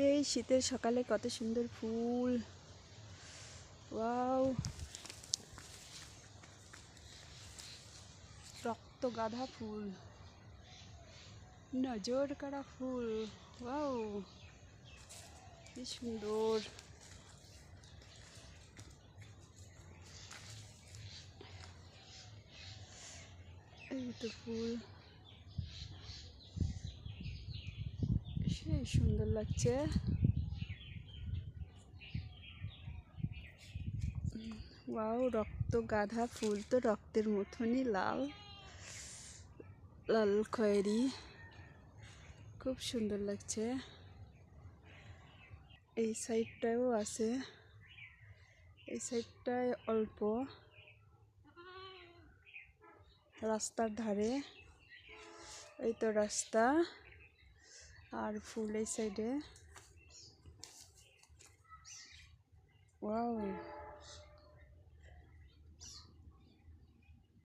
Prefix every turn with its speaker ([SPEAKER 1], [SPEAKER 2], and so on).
[SPEAKER 1] এই শীতের সকালে কত সুন্দর ফুল। ওয়াও, রক্ত গাঁদা ফুল, নজর কাড়া ফুল। ওয়াও, কি সুন্দর। এই তো ফুল, সেই সুন্দর লাগছে। ওয়াও, রক্ত গাঁদা ফুল তো রক্তের মতনই লাল, লাল খয়েরি, খুব সুন্দর লাগছে। এই সাইডটাও আছে, এই সাইডটায় অল্প, রাস্তার ধারে। এই তো রাস্তা আর ফুল এই সাইডে। ওয়াও।